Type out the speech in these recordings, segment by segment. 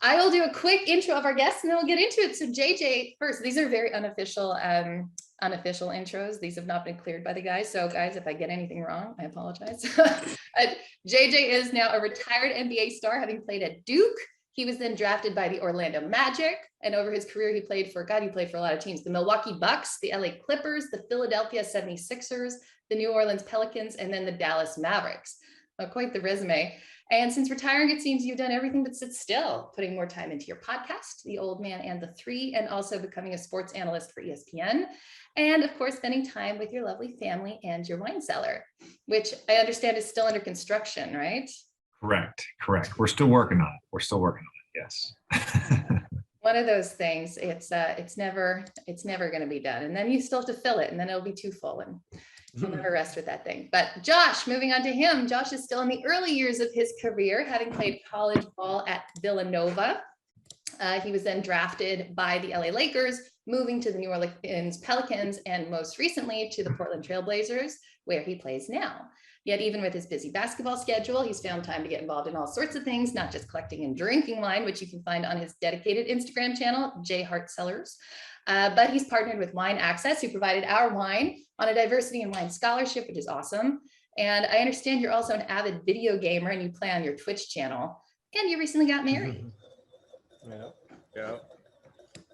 I will do a quick intro of our guests and then we'll get into it. So JJ first, these are very unofficial intros. These have not been cleared by the guys. So guys, if I get anything wrong, I apologize. JJ is now a retired NBA star, having played at Duke. He was then drafted by the Orlando Magic. And over his career, he played for a lot of teams: the Milwaukee Bucks, the LA Clippers, the Philadelphia 76ers, the New Orleans Pelicans, and then the Dallas Mavericks. Quite the resume. And since retiring, it seems you've done everything but sit still, putting more time into your podcast, The Old Man and the Three, and also becoming a sports analyst for ESPN. And of course, spending time with your lovely family and your wine cellar, which I understand is still under construction, right? Correct. We're still working on it. Yes. One of those things, it's never going to be done. And then you still have to fill it, and then it'll be too full, and you'll never rest with that thing. But Josh, moving on to him, Josh is still in the early years of his career, having played college ball at Villanova. He was then drafted by the LA Lakers, moving to the New Orleans Pelicans, and most recently to the Portland Trail Blazers, where he plays now. Yet even with his busy basketball schedule, he's found time to get involved in all sorts of things, not just collecting and drinking wine, which you can find on his dedicated Instagram channel, J Hart Cellars. But he's partnered with Wine Access, who provided our wine on a diversity in wine scholarship, which is awesome. And I understand you're also an avid video gamer and you play on your Twitch channel. And you recently got married. Yeah.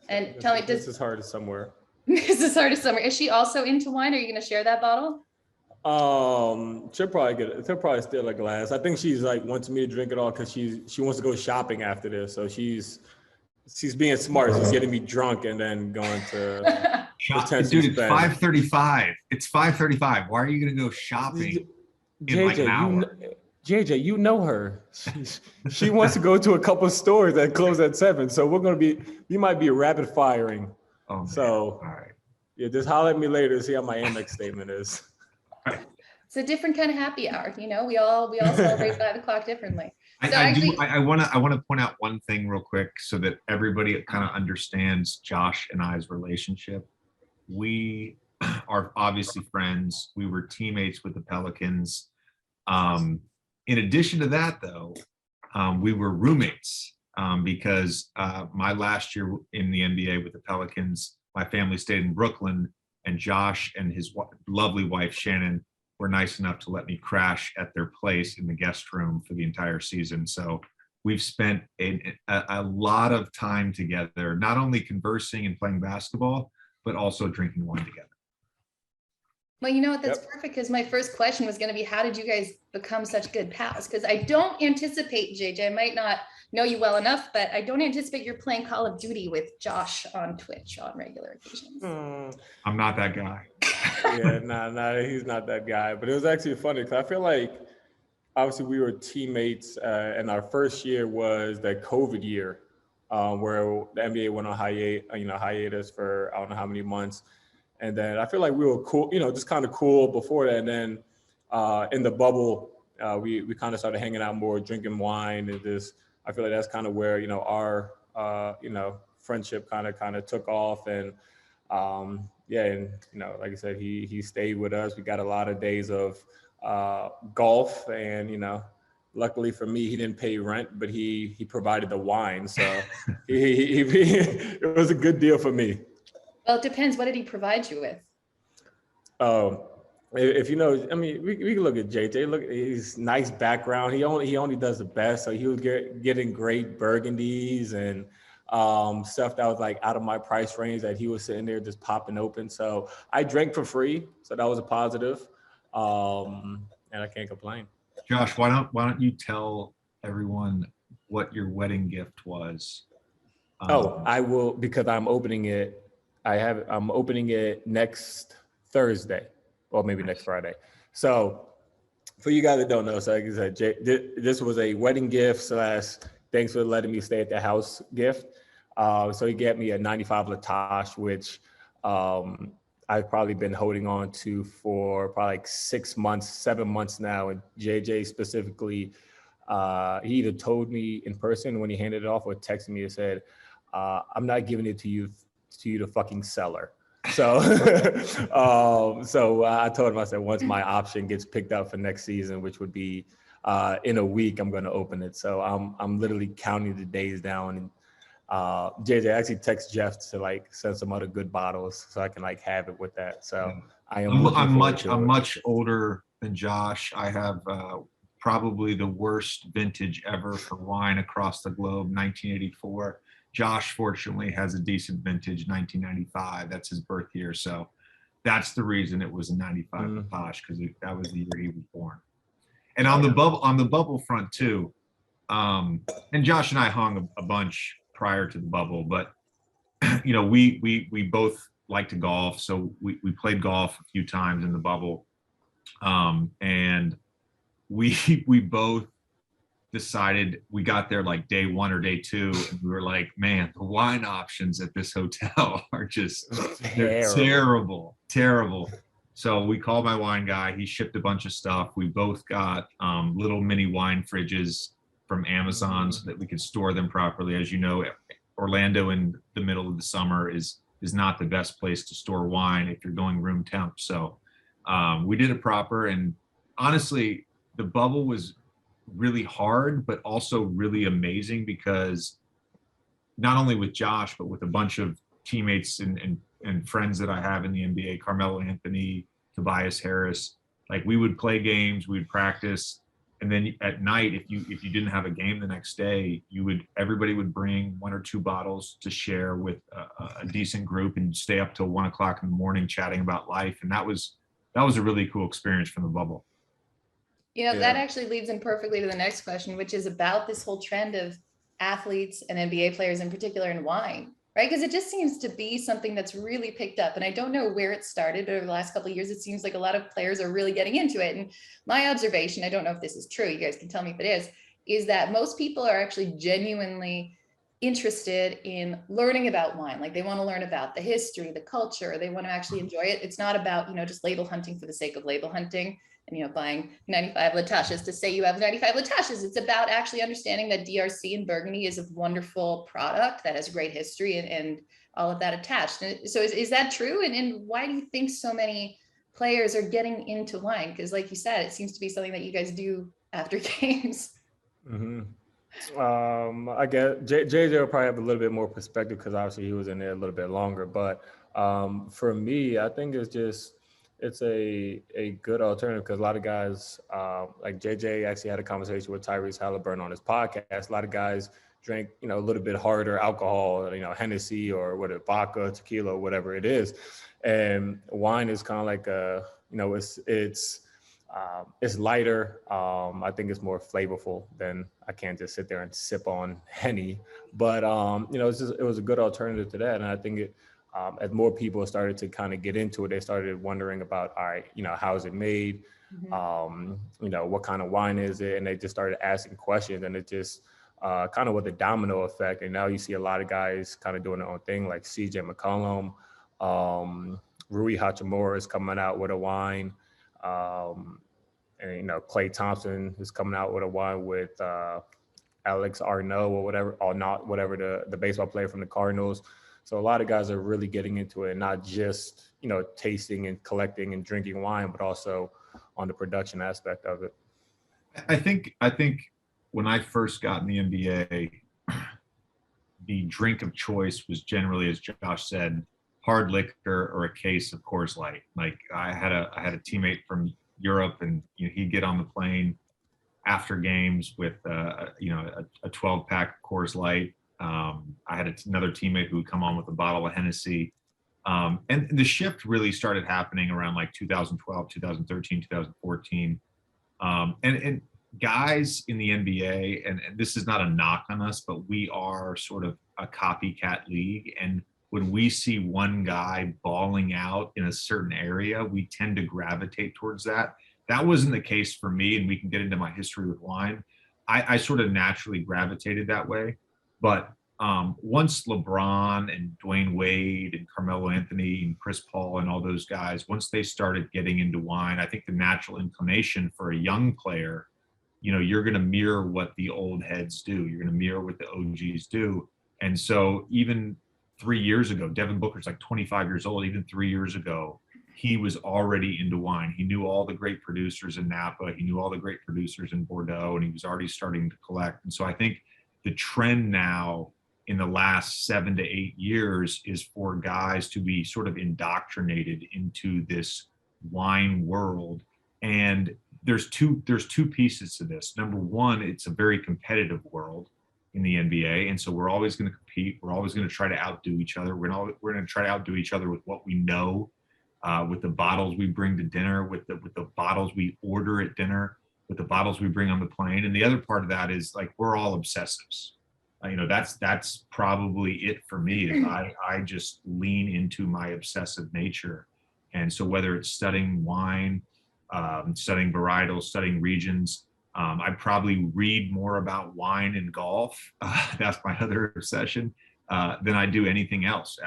And tell me, this is hard as somewhere. This is hard as summer. Is she also into wine? Are you going to share that bottle? She'll probably steal a glass. I think she's like wants me to drink it all because she wants to go shopping after this. So she's being smart. She's getting me drunk and then going to dude, it's 5:35. It's 5:35. Why are you gonna go shopping in like an hour? JJ, you know her. She wants to go to a couple of stores that close at 7. So we might be rapid firing. Oh, man. So all right. Yeah, just holler at me later to see how my Amex statement is. It's a different kind of happy hour. You know, we all celebrate 5 o'clock differently. So I want to point out one thing real quick so that everybody kind of understands Josh and I's relationship. We are obviously friends. We were teammates with the Pelicans. In addition to that, though, we were roommates because my last year in the NBA with the Pelicans, my family stayed in Brooklyn, and Josh and his lovely wife, Shannon, were nice enough to let me crash at their place in the guest room for the entire season. So we've spent a lot of time together, not only conversing and playing basketball, but also drinking wine together. Well, you know what? That's perfect, because my first question was going to be, how did you guys become such good pals? Because I don't anticipate, JJ, I might not know you well enough, but I don't anticipate you're playing Call of Duty with Josh on Twitch on regular occasions. I'm not that guy. Yeah, nah, he's not that guy. But it was actually funny because I feel like obviously we were teammates, and our first year was the COVID year, where the NBA went on hiatus for I don't know how many months. And then I feel like we were cool, just kind of cool before that. And then in the bubble, we kind of started hanging out more, drinking wine, and I feel like that's kind of where our friendship kind of took off. And like I said, he stayed with us. We got a lot of days of golf, and luckily for me, he didn't pay rent, but he provided the wine, so it was a good deal for me. Well, it depends. What did he provide you with? If we can look at JJ. Look, he's nice background. He only does the best. So he was getting great burgundies and stuff that was like out of my price range that he was sitting there just popping open. So I drank for free, so that was a positive, and I can't complain. Josh, why don't you tell everyone what your wedding gift was? I will, because I'm opening it. I'm opening it next Thursday, or maybe next Friday. So for you guys that don't know, so like I said, this was a wedding gift / thanks for letting me stay at the house gift. So he gave me a 95 Latache, which I've probably been holding on to for probably like 7 months now. And JJ specifically, he either told me in person when he handed it off or texted me and said, I'm not giving it to you to fucking cellar. So so I told him, I said, once my option gets picked up for next season, which would be in a week I'm going to open it. So I'm literally counting the days down. And JJ actually text Jeff to like send some other good bottles so I can like have it with that. So I am. I'm much older than Josh. I have probably the worst vintage ever for wine across the globe, 1984. Josh fortunately has a decent vintage, 1995. That's his birth year. So that's the reason it was a 95 with Tosh, because that was the year he was born. And on the bubble front too, and Josh and I hung a bunch prior to the bubble, but you know, we both like to golf, so we played golf a few times in the bubble, and we both decided, we got there like day 1 or day 2, and we were like, man, the wine options at this hotel are just terrible. So we called my wine guy. He shipped a bunch of stuff. We both got little mini wine fridges from Amazon so that we could store them properly. As you know, Orlando in the middle of the summer is not the best place to store wine if you're going room temp. So we did it proper. And honestly, the bubble was really hard, but also really amazing, because not only with Josh, but with a bunch of teammates and friends that I have in the NBA, Carmelo Anthony, Tobias Harris, like we would play games, we would practice. And then at night, if you didn't have a game the next day, everybody would bring 1 or 2 bottles to share with a decent group and stay up till 1 o'clock in the morning chatting about life. And that was a really cool experience from the bubble. You know, that actually leads in perfectly to the next question, which is about this whole trend of athletes and NBA players in particular in wine, right? Because it just seems to be something that's really picked up. And I don't know where it started, but over the last couple of years, it seems like a lot of players are really getting into it. And my observation, I don't know if this is true, you guys can tell me if it is that most people are actually genuinely interested in learning about wine. Like they want to learn about the history, the culture, they want to actually enjoy it. It's not about, you know, just label hunting for the sake of label hunting and, you know, buying 95 Latashes to say you have 95 Latashes. It's about actually understanding that DRC and Burgundy is a wonderful product that has great history and all of that attached. And so is that true? And why do you think so many players are getting into wine? Because like you said, it seems to be something that you guys do after games. I guess JJ will probably have a little bit more perspective because obviously he was in there a little bit longer. But for me, I think it's a good alternative because a lot of guys, like JJ actually had a conversation with Tyrese Halliburton on his podcast. A lot of guys drink, you know, a little bit harder alcohol, you know, Hennessy or whatever, vodka, tequila, whatever it is. And wine is kind of like you know, it's lighter. I think it's more flavorful than I can't just sit there and sip on Henny. But, you know, it was a good alternative to that. And I think as more people started to kind of get into it, they started wondering about, all right, you know, how is it made? You know, what kind of wine is it? And they just started asking questions, and it just kind of with a domino effect. And now you see a lot of guys kind of doing their own thing, like CJ McCollum, Rui Hachimura is coming out with a wine. And, you know, Klay Thompson is coming out with a wine with Alex Arnaud or whatever, the baseball player from the Cardinals. So a lot of guys are really getting into it, not just, you know, tasting and collecting and drinking wine, but also on the production aspect of it. I think when I first got in the NBA, the drink of choice was generally, as Josh said, hard liquor or a case of Coors Light. Like I had a teammate from Europe, and you know, he'd get on the plane after games with you know, a 12-pack Coors Light. I had another teammate who would come on with a bottle of Hennessy. And the shift really started happening around like 2012, 2013, 2014. And guys in the NBA, and this is not a knock on us, but we are sort of a copycat league. And when we see one guy balling out in a certain area, we tend to gravitate towards that. That wasn't the case for me, and we can get into my history with wine. I sort of naturally gravitated that way. But once LeBron and Dwayne Wade and Carmelo Anthony and Chris Paul and all those guys, once they started getting into wine, I think the natural inclination for a young player, you know, you're going to mirror what the old heads do. You're going to mirror what the OGs do. And so even 3 years ago, Devin Booker's like 25 years old. Even 3 years ago, he was already into wine. He knew all the great producers in Napa. He knew all the great producers in Bordeaux, and he was already starting to collect. And so I think the trend now in the last 7 to 8 years is for guys to be sort of indoctrinated into this wine world. And there's two pieces to this. Number one, it's a very competitive world in the NBA. And so we're always going to compete. We're always going to try to outdo each other. We're going to try to outdo each other with what we know, with the bottles we bring to dinner, with the bottles we order at dinner, with the bottles we bring on the plane. And the other part of that is like, we're all obsessives. That's probably it for me. Is I just lean into my obsessive nature. And so whether it's studying wine, studying varietals, studying regions, I probably read more about wine and golf. That's my other obsession, than I do anything else.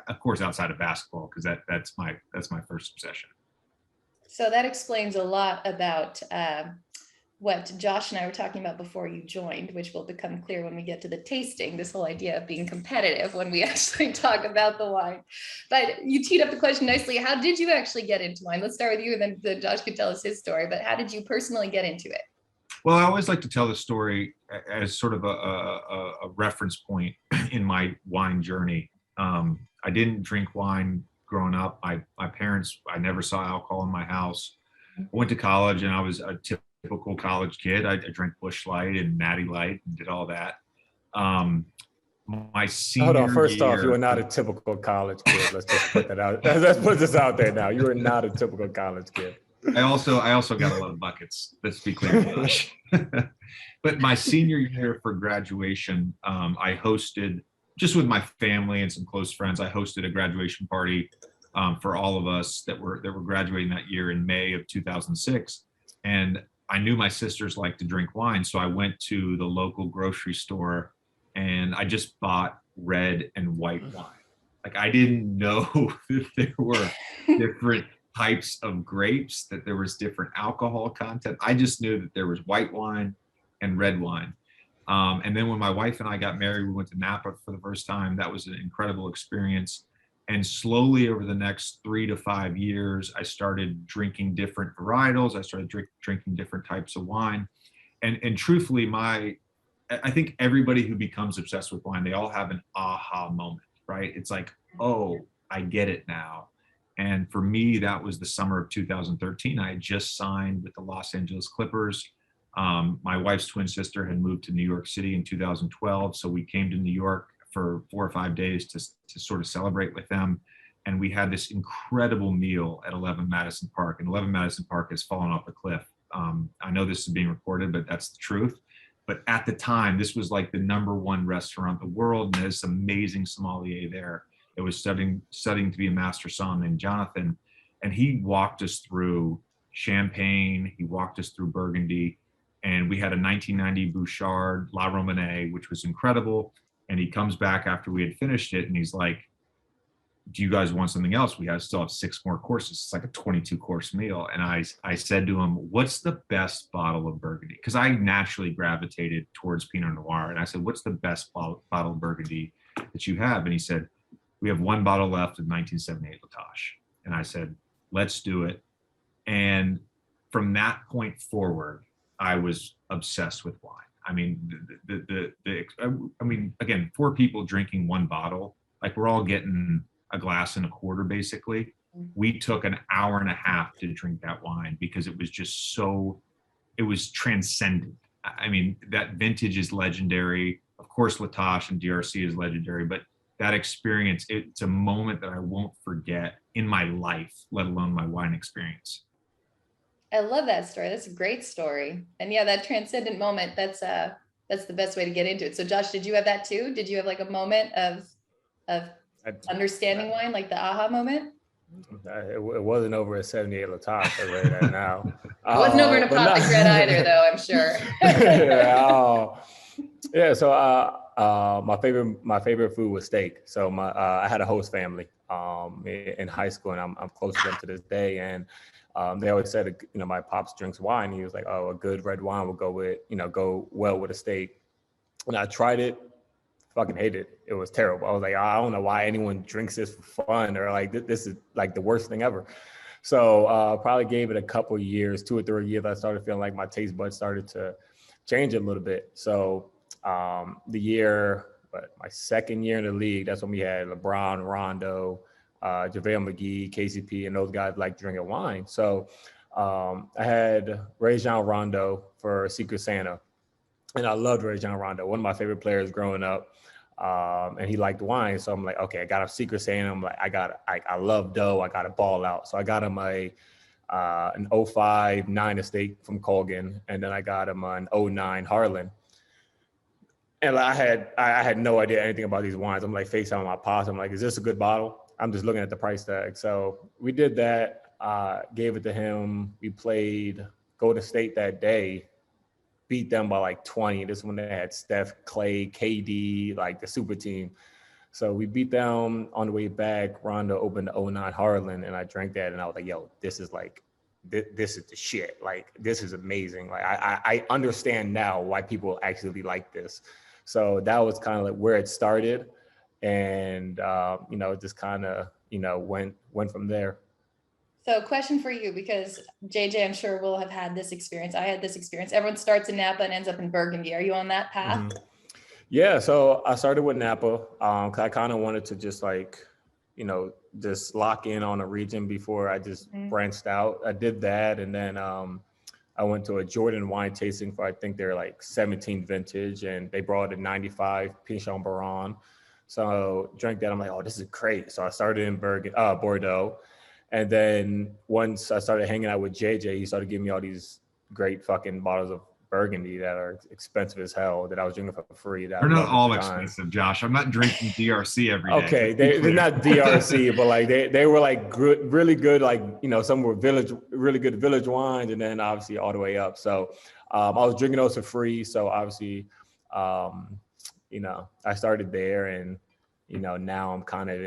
Of course, outside of basketball, because that's my first obsession. So that explains a lot about what Josh and I were talking about before you joined, which will become clear when we get to the tasting, this whole idea of being competitive when we actually talk about the wine. But you teed up the question nicely. How did you actually get into wine? Let's start with you, and then Josh can tell us his story. But how did you personally get into it? Well, I always like to tell the story as sort of a reference point in my wine journey. I didn't drink wine growing up. My parents, I never saw alcohol in my house. I went to college, and I was a typical college kid. I drank Busch Light and Natty Light and did all that. My senior Hold on, first year, off, you are not a typical college kid. Let's just put that out. Let's put this out there now. You are not a typical college kid. I also got a lot of buckets. Let's be clear, Josh. But my senior year for graduation, I hosted, just with my family and some close friends, I hosted a graduation party for all of us that were graduating that year in May of 2006. And I knew my sisters liked to drink wine, so I went to the local grocery store and I just bought red and white wine. Like, I didn't know that there were different types of grapes, that there was different alcohol content. I just knew that there was white wine and red wine. And then when my wife and I got married, we went to Napa for the first time. That was an incredible experience. And slowly over the next 3 to 5 years, I started drinking different varietals. I started drinking different types of wine. And truthfully, I think everybody who becomes obsessed with wine, they all have an aha moment, right? It's like, oh, I get it now. And for me, that was the summer of 2013. I had just signed with the Los Angeles Clippers. My wife's twin sister had moved to New York City in 2012. So we came to New York for 4 or 5 days to sort of celebrate with them. And we had this incredible meal at 11 Madison Park. And 11 Madison Park has fallen off a cliff. I know this is being recorded, but that's the truth. But at the time, this was like the #1 restaurant in the world. And there's this amazing sommelier there. It was studying to be a master sommelier named Jonathan. And he walked us through Champagne. He walked us through Burgundy. And we had a 1990 Bouchard La Romanée, which was incredible. And he comes back after we had finished it, and he's like, do you guys want something else? We still have 6 more courses. It's like a 22-course meal. And I said to him, what's the best bottle of Burgundy? Because I naturally gravitated towards Pinot Noir. And I said, what's the best bottle of Burgundy that you have? And he said, we have 1 bottle left of 1978 Latache. And I said, let's do it. And from that point forward, I was obsessed with wine. I mean, again, 4 people drinking 1 bottle, like, we're all getting a glass and a quarter, basically. We took an hour and a half to drink that wine because it was just it was transcendent. I mean, that vintage is legendary. Of course, Latache and DRC is legendary, but that experience, it's a moment that I won't forget in my life, let alone my wine experience. I love that story. That's a great story. And yeah, that transcendent moment, that's the best way to get into it. So Josh, did you have that too? Did you have like a moment of understanding wine, like the aha moment? It wasn't over a 78 Latache. I read that now. It wasn't over in a pot like red either, though, I'm sure. Yeah. So my favorite food was steak. So I had a host family in high school, and I'm close to them to this day. And they always said, my pops drinks wine. He was like, oh, a good red wine will go well with a steak. And I tried it fucking hated it. It was terrible. I was like, I don't know why anyone drinks this for fun, or like this is like the worst thing ever. So probably gave it a couple years, 2 or 3 years. I started feeling like my taste buds started to change a little bit. So my second year in the league, that's when we had LeBron, Rondo, JaVale McGee, KCP, and those guys like drinking wine. So I had Rajon Rondo for Secret Santa, and I loved Rajon Rondo, one of my favorite players growing up. And he liked wine, so I'm like, okay, I got a Secret Santa. I'm like, I love dough. I got to ball out. So I got him an 05 9 estate from Colgan, and then I got him an 09 Harlan. And I had no idea anything about these wines. I'm like FaceTiming my pops. I'm like, is this a good bottle? I'm just looking at the price tag. So we did that, gave it to him. We played Golden State that day, beat them by like 20. This is when they had Steph, Clay, KD, like the super team. So we beat them on the way back. Rondo opened the 09 Harlan, and I drank that, and I was like, yo, this is the shit. Like, this is amazing. Like, I understand now why people actually like this. So that was kind of like where it started. And, just kind of, went from there. So question for you, because JJ, I'm sure will have had this experience. I had this experience. Everyone starts in Napa and ends up in Burgundy. Are you on that path? Mm-hmm. Yeah. So I started with Napa. 'Cause I kind of wanted to just just lock in on a region before I just branched out. I did that. And then I went to a Jordan wine tasting for, I think they're like 17 vintage, and they brought a 95 Pinchon Baron. So drank that. I'm like, oh, this is great. So I started in Bordeaux. And then once I started hanging out with JJ, he started giving me all these great fucking bottles of Burgundy that are expensive as hell that I was drinking for free. They're not all expensive, Josh. I'm not drinking DRC every day. Okay, they're not DRC, but like they were like good, really good. Like, some were really good village wines, and then obviously all the way up. So I was drinking those for free. So obviously, I started there, and now I'm kind of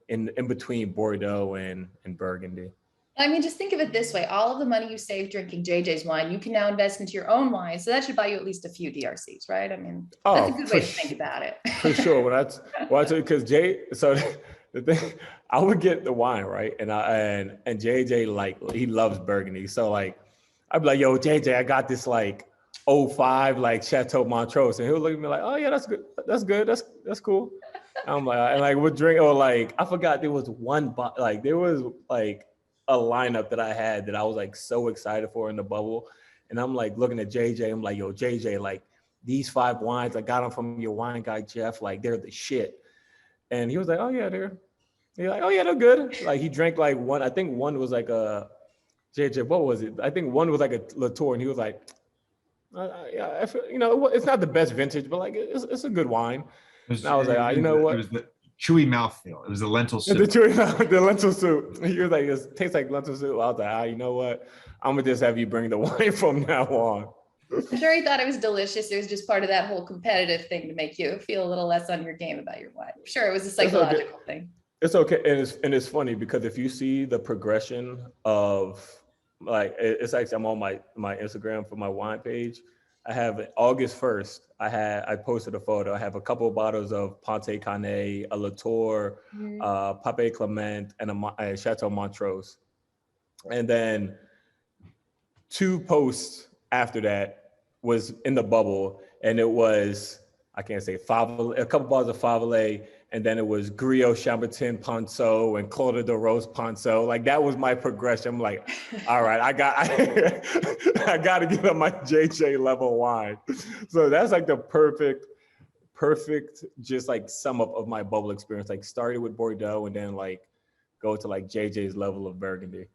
in between Bordeaux and Burgundy. I mean, just think of it this way. All of the money you save drinking JJ's wine, you can now invest into your own wine. So that should buy you at least a few DRCs, right? I mean, that's a good way to think about it. For sure. Because so the thing, I would get the wine, right? And JJ, he loves Burgundy. So like, I'd be like, yo, JJ, I got this like 05 like Chateau Montrose. And he'll look at me like, oh yeah, that's good. That's good. That's cool. I'm like, and like would drink, or like, I forgot there was there was like a lineup that I had that I was like so excited for in the bubble. And I'm like looking at JJ, I'm like, yo, JJ, like these 5 wines, I got them from your wine guy, Jeff, like they're the shit. And he was like, oh yeah, they're good. Like he drank like one, I think one was like a, JJ, what was it? I think one was like a Latour, and he was like, yeah, I feel, it's not the best vintage, but like it's a good wine. And I was like, you know what? It was the chewy mouthfeel. It was the lentil soup. The lentil soup. He was like, it tastes like lentil soup. I was like, you know what? I'm gonna just have you bring the wine from now on. I'm sure he thought it was delicious. It was just part of that whole competitive thing to make you feel a little less on your game about your wine. I'm sure it was a psychological thing. It's okay, and it's funny because if you see the progression of like, it's actually, I'm on my Instagram for my wine page. I have August 1st, I posted a photo. I have a couple of bottles of Ponte Canet, a Latour, Pape Clement, and a Chateau Montrose. And then 2 posts after that was in the bubble, and it was, I can't say, a couple bottles of Favelet, and then it was Griot Chambertin Ponceau and Claude de Rose Ponceau. Like that was my progression. I'm like, all right, I got to get on my JJ level wine. So that's like the perfect, just like sum up of my bubble experience. Like started with Bordeaux and then like go to like JJ's level of Burgundy.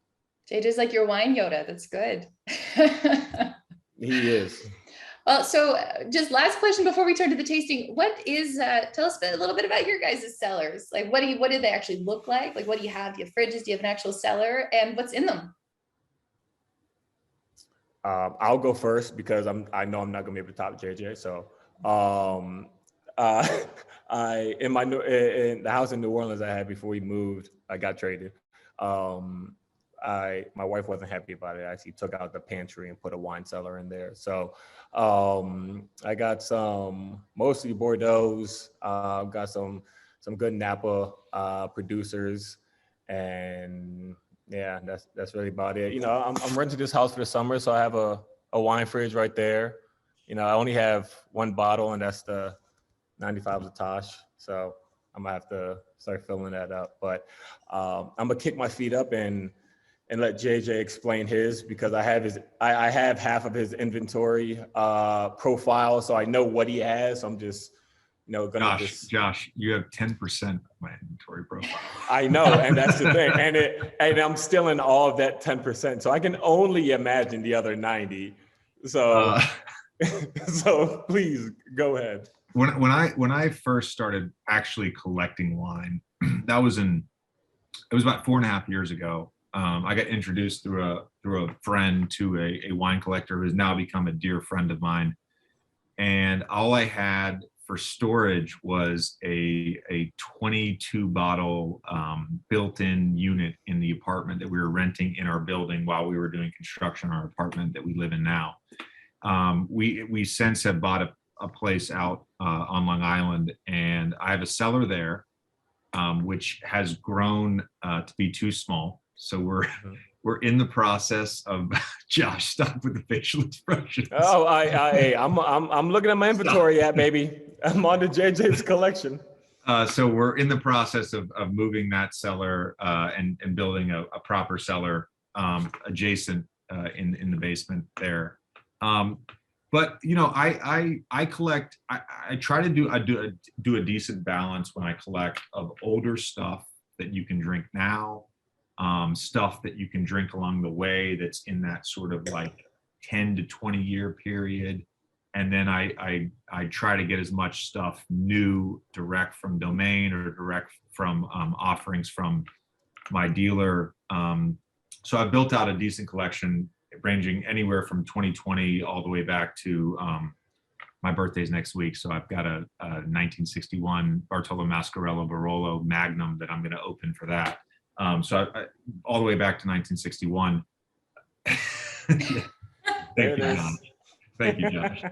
JJ's like your wine Yoda. That's good. He is. Well, so just last question before we turn to the tasting. Tell us a little bit about your guys' cellars. Like what do they actually look like? Like what do you have? Do you have fridges? Do you have an actual cellar? And what's in them? I'll go first because I know I'm not gonna be able to top JJ. So in the house in New Orleans I had before we moved, I got traded. my wife wasn't happy about it. I actually took out the pantry and put a wine cellar in there. So I got some mostly Bordeaux's, got some good Napa producers, and yeah, that's really about it. You know, I'm renting this house for the summer, so I have a wine fridge right there. You know, I only have one bottle, and that's the 95 Latosh. So I'm gonna have to start filling that up. But I'm gonna kick my feet up and let JJ explain his, because I have half of his inventory profile, so I know what he has. So I'm just, you know, gonna Josh, you have 10% of my inventory profile. I know, and that's the thing, and I'm still in all of that 10%, so I can only imagine the other 90. So so please go ahead. When I first started actually collecting wine, it was about 4.5 years ago. I got introduced through a friend to a wine collector who has now become a dear friend of mine. And all I had for storage was a 22 bottle built-in unit in the apartment that we were renting in our building while we were doing construction on our apartment that we live in now. We since have bought a place out on Long Island, and I have a cellar there, which has grown to be too small. So we're in the process of Josh, stop with the facial expressions. Oh, I'm looking at my inventory, baby. I'm on to JJ's collection. So we're in the process of moving that cellar and building a proper cellar adjacent in the basement there. But you know, I collect. I try to do a decent balance when I collect of older stuff that you can drink now, stuff that you can drink along the way that's in that sort of like 10 to 20 year period, and then I try to get as much stuff new, direct from domain or direct from offerings from my dealer. So I've built out a decent collection, ranging anywhere from 2020 all the way back to my birthday's next week. So I've got a 1961 Bartolo Mascarello Barolo Magnum that I'm going to open for that. So I, all the way back to 1961. Thank you, Josh. Thank you, Josh.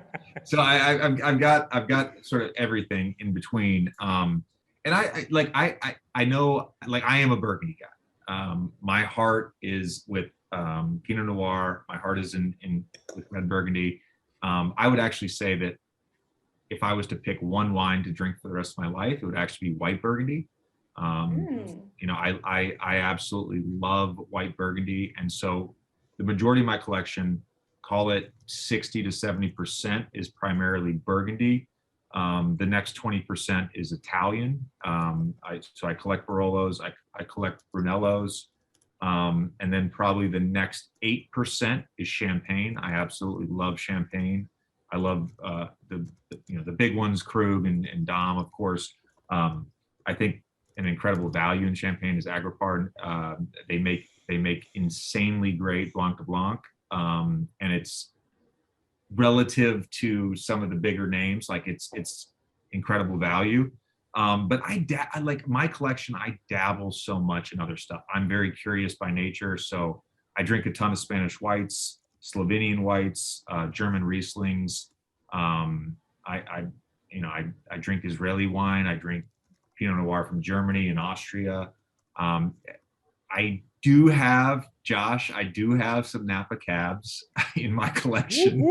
So I've got sort of everything in between. And I know, like, I am a Burgundy guy. My heart is with Pinot Noir. My heart is with red Burgundy. I would actually say that if I was to pick one wine to drink for the rest of my life, it would actually be white Burgundy. You know, I absolutely love white Burgundy, and so the majority of my collection, call it 60 to 70%, is primarily Burgundy. The next 20% is Italian. So I collect Barolos, I collect Brunellos. And then probably the next 8% is Champagne. I absolutely love Champagne. I love the big ones, Krug and Dom, of course. I think an incredible value in Champagne is Agripard. They make insanely great Blanc de Blanc, and it's relative to some of the bigger names, like it's incredible value. But I like my collection, I dabble so much in other stuff. I'm very curious by nature. So I drink a ton of Spanish whites, Slovenian whites, German Rieslings. I drink Israeli wine. I drink Pinot Noir from Germany and Austria. I do have some Napa Cabs in my collection.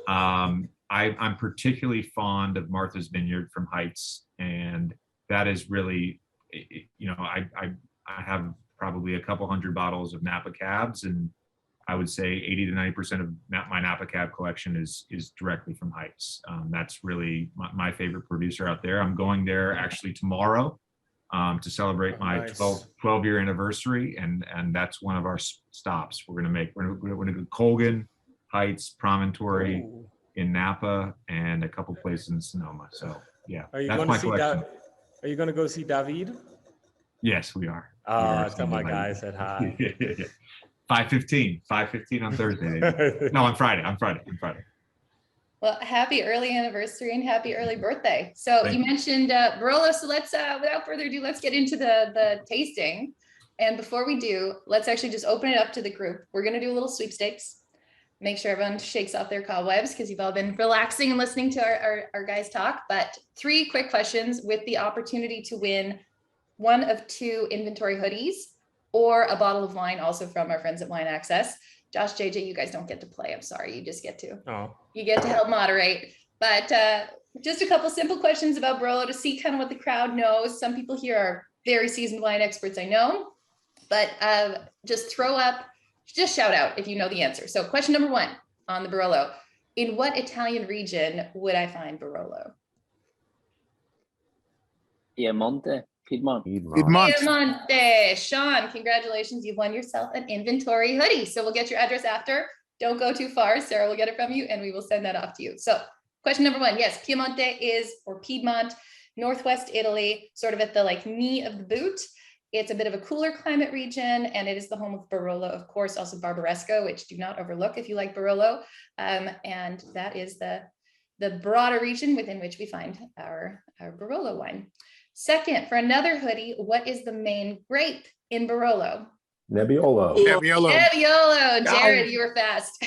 I'm particularly fond of Martha's Vineyard from Heights, and that is really, you know, I have probably a couple hundred bottles of Napa Cabs, and I would say 80 to 90% of my Napa Cab collection is directly from Heights. That's really my favorite producer out there. I'm going there actually tomorrow to celebrate my 12-year anniversary, and that's one of our stops. We're gonna go Colgan, Heights, Promontory, in Napa, and a couple places in Sonoma. So yeah, that's my collection. Are you going to go see David? Yes, we are. Tell my guy I said hi. 5:15 on Thursday. No, on Friday. Well, happy early anniversary and happy early birthday. So you mentioned Barolo. So let's, without further ado, let's get into the tasting. And before we do, let's actually just open it up to the group. We're going to do a little sweepstakes. Make sure everyone shakes off their cobwebs because you've all been relaxing and listening to our guys talk. But 3 quick questions with the opportunity to win one of 2 InVintory hoodies or a bottle of wine, also from our friends at Wine Access. Josh, JJ, you guys don't get to play. I'm sorry. You just get to. Oh. You get to help moderate. But just a couple simple questions about Barolo to see kind of what the crowd knows. Some people here are very seasoned wine experts, I know. But just shout out if you know the answer. So question number 1 on the Barolo. In what Italian region would I find Barolo? Piedmonte. Piemonte. Sean, congratulations. You've won yourself an InVintory hoodie. So we'll get your address after. Don't go too far. Sarah will get it from you and we will send that off to you. So question number 1. Yes, Piemonte or Piedmont, Northwest Italy, sort of at the knee of the boot. It's a bit of a cooler climate region, and it is the home of Barolo, of course, also Barbaresco, which do not overlook if you like Barolo. And that is the broader region within which we find our Barolo wine. Second, for another hoodie, what is the main grape in Barolo? Nebbiolo. Nebiolo. Jared, you were fast.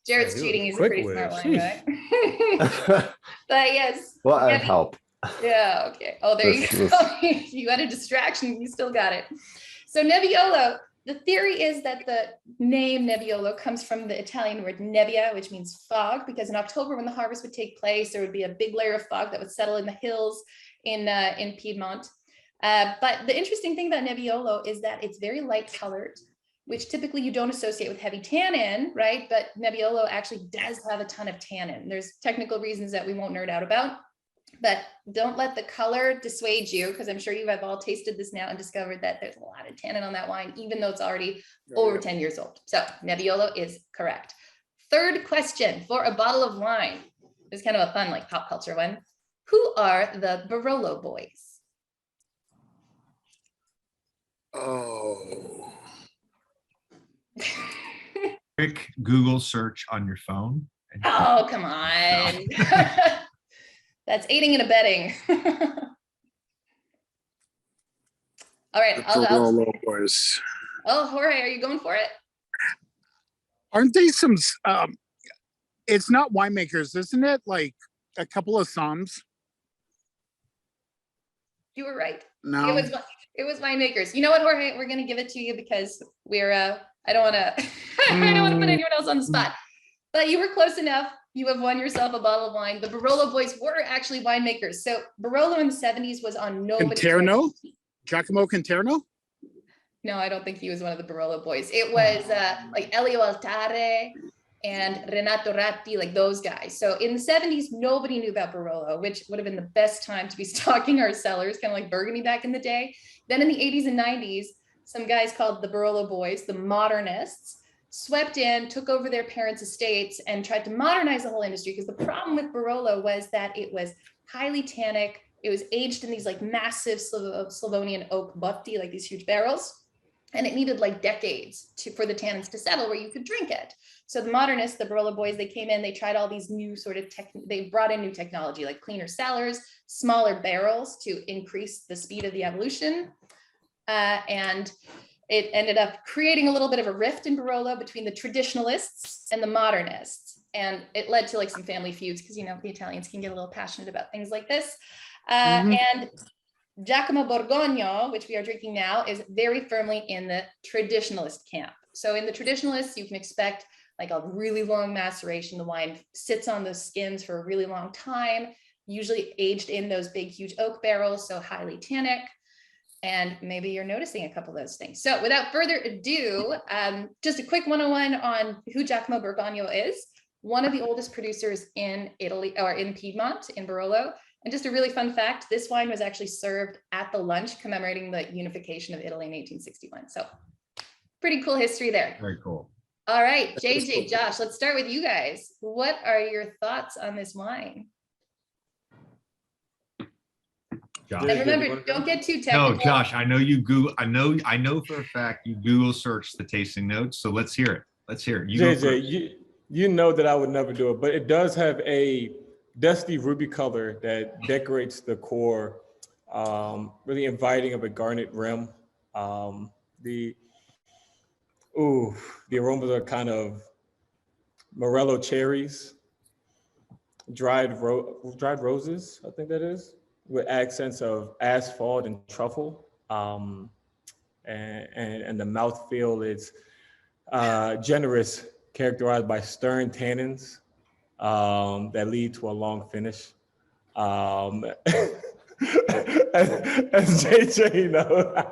Jared's cheating. He's a pretty smart wine guy. But yes. Well, I help. Yeah, okay. Oh, there you go. You had a distraction. You still got it. So Nebiolo, the theory is that the name Nebiolo comes from the Italian word nebbia, which means fog, because in October when the harvest would take place, there would be a big layer of fog that would settle in the hills in Piedmont. But the interesting thing about Nebiolo is that it's very light colored, which typically you don't associate with heavy tannin, right? But Nebiolo actually does have a ton of tannin. There's technical reasons that we won't nerd out about. But don't let the color dissuade you, because I'm sure you have all tasted this now and discovered that there's a lot of tannin on that wine, even though it's already over 10 years old. So Nebiolo is correct. Third question for a bottle of wine. This is kind of a fun, pop culture one. Who are the Barolo boys? Oh. Quick Google search on your phone. Oh, come on. That's aiding and abetting. All right. Barolo boys. Oh, Jorge, are you going for it? Aren't they some? It's not winemakers, isn't it? Like a couple of Psalms. You were right. No. It was winemakers. You know what, Jorge? We're going to give it to you because we're. I don't want to. I don't want to put anyone else on the spot. But you were close enough. You have won yourself a bottle of wine. The Barolo boys were actually winemakers. So Barolo in the 70s was on nobody's Conterno? Giacomo Conterno? No, I don't think he was one of the Barolo boys. It was Elio Altare and Renato Ratti, those guys. So in the 70s, nobody knew about Barolo, which would have been the best time to be stocking our cellars, kind of like Burgundy back in the day. Then in the 80s and 90s, some guys called the Barolo boys, the modernists, swept in, took over their parents' estates and tried to modernize the whole industry, because the problem with Barolo was that it was highly tannic. It was aged in these massive Slavonian oak botti, these huge barrels. And it needed decades for the tannins to settle where you could drink it. So the modernists, the Barolo boys, they came in, they tried all these new they brought in new technology, like cleaner cellars, smaller barrels to increase the speed of the evolution. And it ended up creating a little bit of a rift in Barolo between the traditionalists and the modernists. And it led to some family feuds because, the Italians can get a little passionate about things like this. And Giacomo Borgogno, which we are drinking now, is very firmly in the traditionalist camp. So in the traditionalists, you can expect a really long maceration. The wine sits on those skins for a really long time, usually aged in those big, huge oak barrels, so highly tannic. And maybe you're noticing a couple of those things. So without further ado, just a quick 101 on who Giacomo Borgogno is. One of the oldest producers in Italy, or in Piedmont, in Barolo. And just a really fun fact, this wine was actually served at the lunch commemorating the unification of Italy in 1861. So pretty cool history there. Very cool. All right, JJ, Josh, let's start with you guys. What are your thoughts on this wine? Josh. And remember, don't get too technical. No, Josh, I know you Google. I know for a fact you Google search the tasting notes. So let's hear it. Let's hear it. JJ, you know that I would never do it, but it does have a dusty ruby color that decorates the core, really inviting of a garnet rim. The aromas are kind of morello cherries, dried roses, I think that is, with accents of asphalt and truffle. And the mouthfeel is generous, characterized by stern tannins that lead to a long finish. As JJ knows,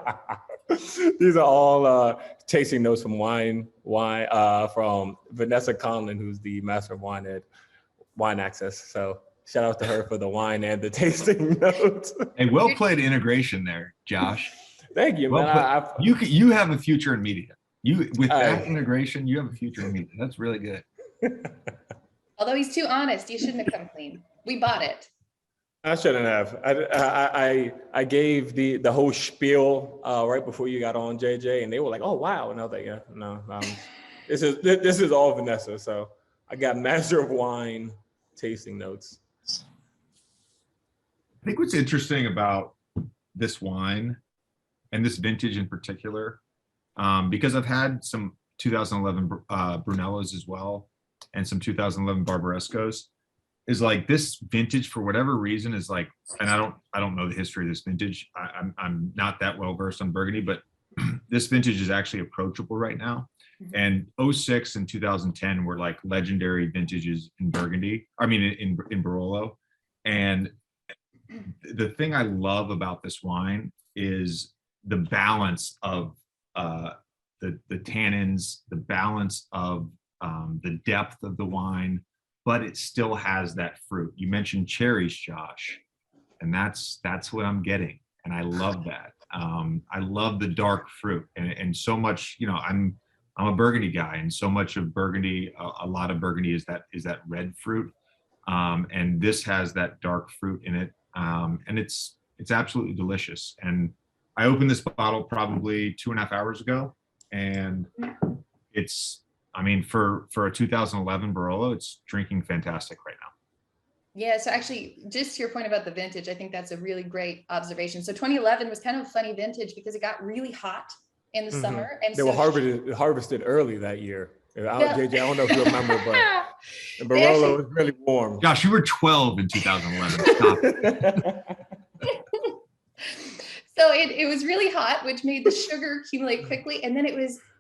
these are all tasting notes from from Vanessa Conlon, who's the master of wine at Wine Access. So shout out to her for the wine and the tasting notes. Hey, well played integration there, Josh. Thank you, Well man. you have a future in media. With that integration, you have a future in media. That's really good. Although he's too honest, you shouldn't have come clean. We bought it. I shouldn't have. I gave the whole spiel right before you got on, JJ, and they were like, "Oh wow!" And I was like, "Yeah, no, this is all Vanessa." So I got Master of Wine tasting notes. I think what's interesting about this wine and this vintage in particular, because I've had some 2011 Brunellos as well and some 2011 Barbarescos, is like this vintage for whatever reason is like, and I don't know the history of this vintage. I'm not that well versed on Burgundy, but this vintage is actually approachable right now. And 06 and 2010 were like legendary vintages in Burgundy. I mean, in Barolo. And the thing I love about this wine is the balance of the tannins, the balance of the depth of the wine, but it still has that fruit. You mentioned cherries, Josh, and that's what I'm getting, and I love that. I love the dark fruit, and so much. You know, I'm a Burgundy guy, and so much of Burgundy, a lot of Burgundy is that red fruit, and this has that dark fruit in it, and it's absolutely delicious. And I opened this bottle probably 2.5 hours ago, and it's, I mean, for a 2011 Barolo, it's drinking fantastic right now. Yeah, so actually, just to your point about the vintage, I think that's a really great observation. So 2011 was kind of a funny vintage because it got really hot in the summer. And they were harvested early that year. JJ, I don't know if you remember, but the Barolo was really warm. Josh, you were 12 in 2011. Stop it. So it was really hot, which made the sugar accumulate quickly. And then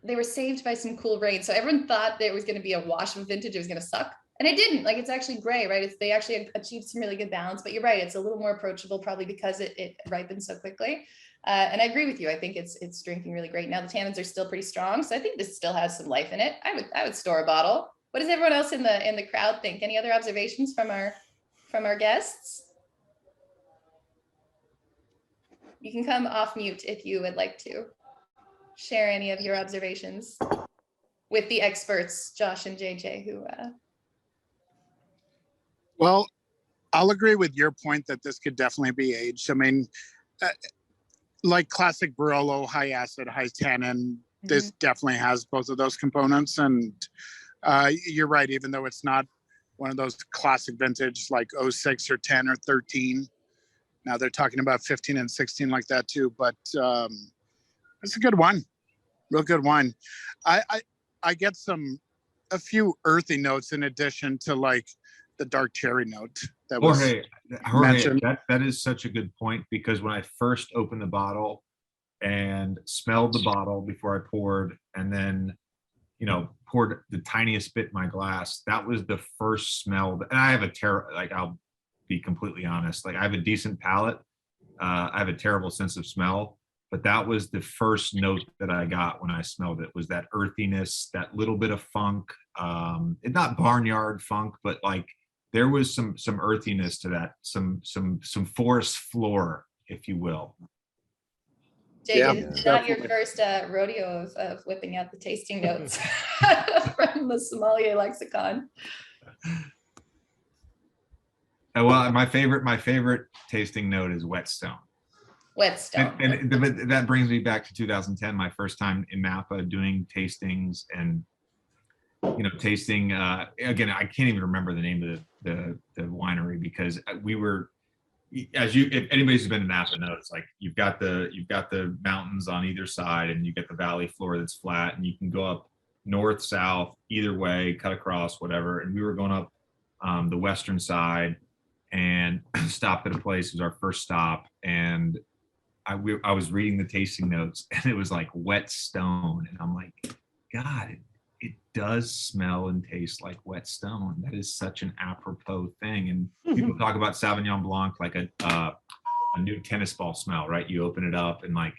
they were saved by some cool rain. So everyone thought there was going to be a wash of vintage. It was going to suck. And it didn't. Like, it's actually gray, right? They actually achieved some really good balance, but you're right. It's a little more approachable probably because it ripened so quickly. And I agree with you. I think it's drinking really great. Now the tannins are still pretty strong. So I think this still has some life in it. I would store a bottle. What does everyone else in the crowd think? Any other observations from our guests? You can come off mute if you would like to share any of your observations with the experts, Josh and JJ, who. Well, I'll agree with your point that this could definitely be aged. I mean, like classic Barolo, high acid, high tannin, this definitely has both of those components. And you're right, even though it's not one of those classic vintage like 06 or 10 or 13. Now they're talking about 15 and 16 like that too, but it's a good one, real good one. I get a few earthy notes in addition to like the dark cherry note that was mentioned. That is such a good point, because when I first opened the bottle and smelled the bottle before I poured, and then poured the tiniest bit in my glass, that was the first smell. And I have I'll be completely honest, like I have a decent palate. I have a terrible sense of smell, but that was the first note that I got when I smelled it, was that earthiness, that little bit of funk. It's not barnyard funk, but like there was some earthiness to that, some forest floor, if you will. JJ, not your first rodeo of whipping out the tasting notes from the sommelier lexicon. Well, my favorite tasting note is Whetstone. Whetstone. And that brings me back to 2010, my first time in Napa doing tastings and again, I can't even remember the name of the winery, because we were if anybody's been in Napa knows, like you've got the mountains on either side, and you get the valley floor that's flat, and you can go up north, south, either way, cut across, whatever. And we were going up the western side and stopped at a place. It was our first stop, and I was reading the tasting notes, and it was like wet stone, and I'm like, God, it does smell and taste like wet stone. That is such an apropos thing. And people talk about Sauvignon Blanc like a new tennis ball smell, right? You open it up, and like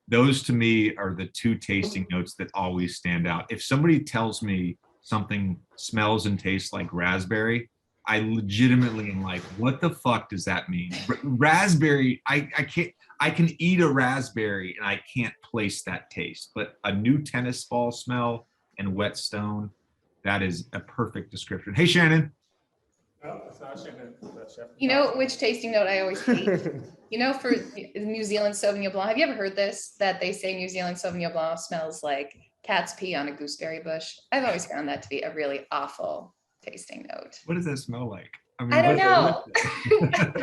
those to me are the two tasting notes that always stand out. If somebody tells me something smells and tastes like raspberry, I legitimately am like, what the fuck does that mean? Raspberry, I can eat a raspberry and I can't place that taste, but a new tennis ball smell and wet stone, that is a perfect description. Hey, Shannon. No, it's not Shannon. That's Chef. You know which tasting note I always hate? You know, for New Zealand Sauvignon Blanc, have you ever heard this? That they say New Zealand Sauvignon Blanc smells like cat's pee on a gooseberry bush. I've always found that to be a really awful tasting note. What does that smell like? mean, I don't know.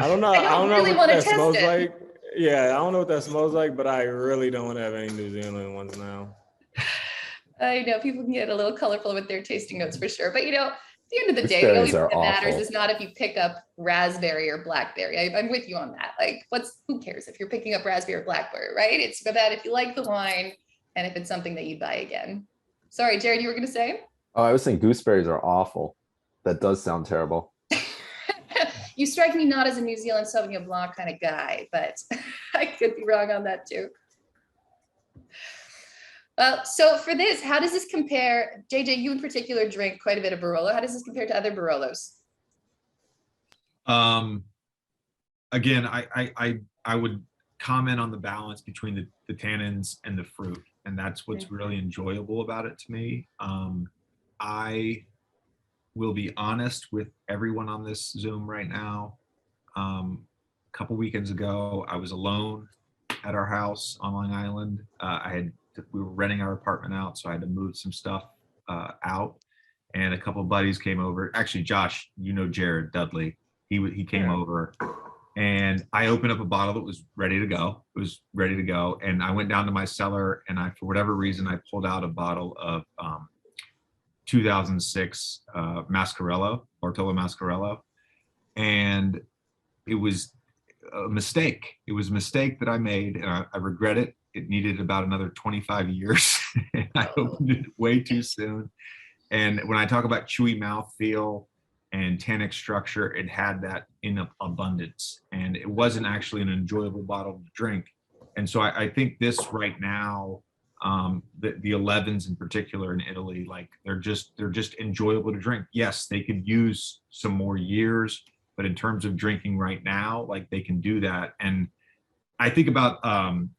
I don't know. I don't really what wanna that test smells it. like. Yeah, I don't know what that smells like, but I really don't want to have any New Zealand ones now. I know people can get a little colorful with their tasting notes for sure, but you know, at the end of the day, the Gooseberries only thing are that matters awful. is not if you pick up raspberry or blackberry. I'm with you on that. Like, who cares if you're picking up raspberry or blackberry, right? It's about if you like the wine and if it's something that you'd buy again. Sorry, Jared, you were going to say? Oh, I was saying gooseberries are awful. That does sound terrible. You strike me not as a New Zealand Sauvignon Blanc kind of guy, but I could be wrong on that too. Well, so for this, how does this compare? JJ, you in particular drink quite a bit of Barolo. How does this compare to other Barolos? Again, I would comment on the balance between the tannins and the fruit, and that's what's really enjoyable about it to me. I will be honest with everyone on this Zoom right now. A couple weekends ago, I was alone at our house on Long Island. We were renting our apartment out, so I had to move some stuff out. And a couple of buddies came over. Actually, Josh, you know Jared Dudley. He came over, and I opened up a bottle that was ready to go. It was ready to go, and I went down to my cellar, and for whatever reason, I pulled out a bottle of 2006 Mascarello, Bartolo Mascarello, and it was a mistake. It was a mistake that I made, and I regret it. It needed about another 25 years. And I opened it way too soon. And when I talk about chewy mouthfeel and tannic structure, it had that in abundance, and it wasn't actually an enjoyable bottle to drink. And so I think this right now, the 11s in particular in Italy, like they're just enjoyable to drink. Yes, they could use some more years, but in terms of drinking right now, like they can do that. And I think about